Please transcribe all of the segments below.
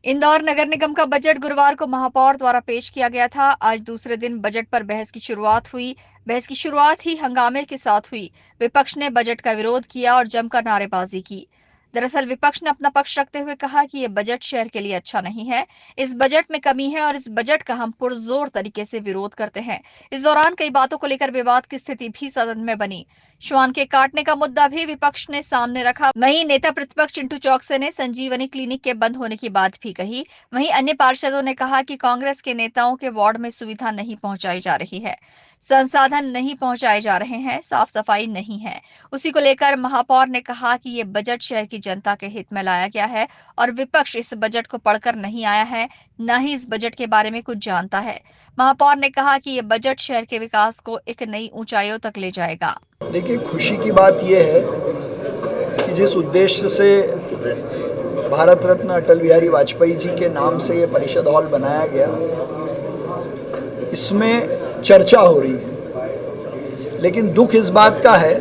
इंदौर नगर निगम का बजट गुरुवार को महापौर द्वारा पेश किया गया था। आज दूसरे दिन बजट पर बहस की शुरुआत हुई। बहस की शुरुआत ही हंगामे के साथ हुई। विपक्ष ने बजट का विरोध किया और जमकर नारेबाजी की। दरअसल विपक्ष ने अपना पक्ष रखते हुए कहा कि यह बजट शहर के लिए अच्छा नहीं है। इस बजट में कमी है और इस बजट का हम पुरजोर तरीके से विरोध करते हैं। इस दौरान कई बातों को लेकर विवाद की स्थिति भी सदन में बनी। श्वान के काटने का मुद्दा भी विपक्ष ने सामने रखा। वहीं नेता प्रतिपक्ष चिंटू चौकसे ने संजीवनी क्लिनिक के बंद होने की बात भी कही। वहीं अन्य पार्षदों ने कहा कि कांग्रेस के नेताओं के वार्ड में सुविधा नहीं पहुंचाई जा रही है, संसाधन नहीं पहुंचाए जा रहे हैं, साफ सफाई नहीं है। उसी को लेकर महापौर ने कहा कि ये बजट शहर की जनता के हित में लाया गया है और विपक्ष इस बजट को पढ़कर नहीं आया है, न ही इस बजट के बारे में कुछ जानता है। महापौर ने कहा कि ये बजट शहर के विकास को एक नई ऊंचाइयों तक ले जाएगा। देखिए, खुशी की बात यह है कि जिस उद्देश्य से भारत रत्न अटल बिहारी वाजपेयी जी के नाम से ये परिषद हॉल बनाया गया, इसमें चर्चा हो रही है। लेकिन दुख इस बात का है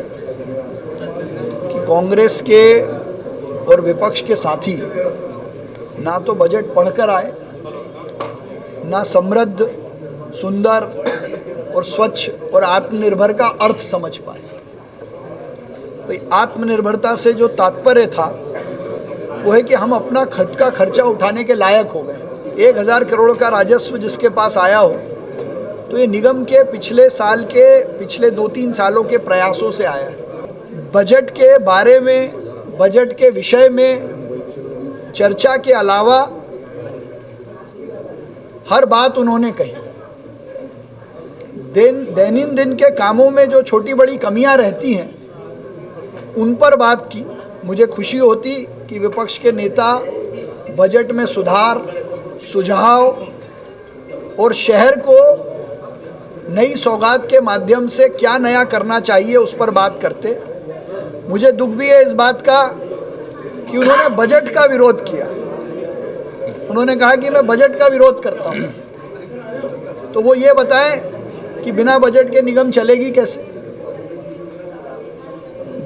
कि कांग्रेस के और विपक्ष के साथी ना तो बजट पढ़कर आए, ना समृद्ध, सुंदर और स्वच्छ और आत्मनिर्भर का अर्थ समझ पाए। भाई, आत्मनिर्भरता से जो तात्पर्य था वो है कि हम अपना खुद का खर्चा उठाने के लायक हो गए। 1000 करोड़ का राजस्व जिसके पास आया हो, तो ये निगम के पिछले 2-3 सालों के प्रयासों से आया है। बजट के बारे में, बजट के विषय में चर्चा के अलावा हर बात उन्होंने कही। दैनंदिन के कामों में जो छोटी बड़ी कमियां रहती हैं उन पर बात की। मुझे खुशी होती कि विपक्ष के नेता बजट में सुधार, सुझाव और शहर को नई सौगात के माध्यम से क्या नया करना चाहिए उस पर बात करते। मुझे दुख भी है इस बात का कि उन्होंने बजट का विरोध किया। उन्होंने कहा कि मैं बजट का विरोध करता हूँ, तो वो ये बताएं कि बिना बजट के निगम चलेगी कैसे।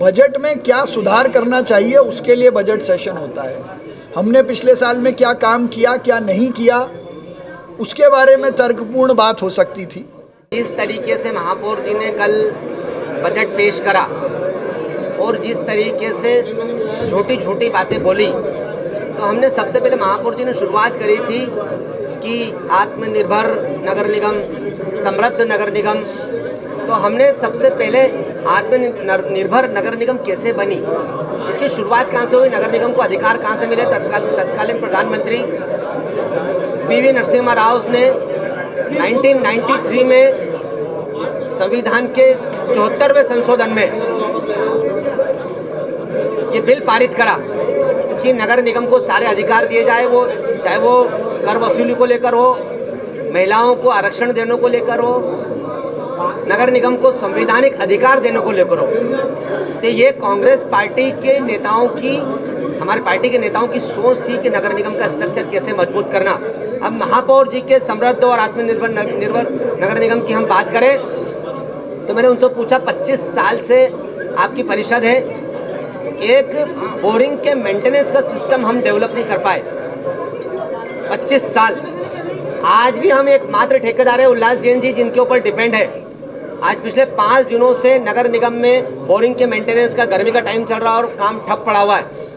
बजट में क्या सुधार करना चाहिए, उसके लिए बजट सेशन होता है। हमने पिछले साल में क्या काम किया, क्या नहीं किया, उसके बारे में तर्कपूर्ण बात हो सकती थी। जिस तरीके से महापौर जी ने कल बजट पेश करा और जिस तरीके से छोटी छोटी बातें बोली, तो हमने सबसे पहले महापौर जी ने शुरुआत करी थी कि आत्मनिर्भर नगर निगम, समृद्ध नगर निगम। तो हमने सबसे पहले आत्मनिर्भर नगर निगम कैसे बनी, इसकी शुरुआत कहाँ से हुई, नगर निगम को अधिकार कहाँ से मिले। तत्कालीन प्रधानमंत्री पीवी नरसिम्हा राव ने 1993 में संविधान के 74वें संशोधन में ये बिल पारित करा कि नगर निगम को सारे अधिकार दिए जाए, वो चाहे वो कर वसूली को लेकर हो, महिलाओं को आरक्षण देने को लेकर हो, नगर निगम को संवैधानिक अधिकार देने को लेकर हो। तो ये कांग्रेस पार्टी के नेताओं की, हमारी पार्टी के नेताओं की सोच थी कि नगर निगम का स्ट्रक्चर कैसे मजबूत करना। अब महापौर जी के समृद्ध और आत्मनिर्भर नगर निगम की हम बात करें तो मैंने उनसे पूछा, 25 साल से आपकी परिषद है, एक बोरिंग के मेंटेनेंस का सिस्टम हम डेवलप नहीं कर पाए। 25 साल, आज भी हम एक मात्र ठेकेदार है उल्लास जैन जी, जिनके ऊपर डिपेंड है। आज पिछले 5 दिनों से नगर निगम में बोरिंग के मेंटेनेंस का, गर्मी का टाइम चल रहा है और काम ठप पड़ा हुआ है।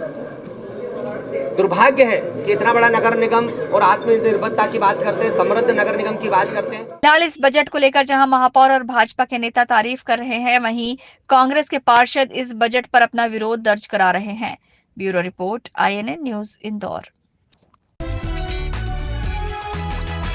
दुर्भाग्य है कि इतना बड़ा नगर निगम और आत्मनिर्भरता की बात करते हैं, समृद्ध नगर निगम की बात करते हैं। फिलहाल इस बजट को लेकर जहां महापौर और भाजपा के नेता तारीफ कर रहे हैं, वहीं कांग्रेस के पार्षद इस बजट पर अपना विरोध दर्ज करा रहे हैं। Bureau report, INN news, Indore.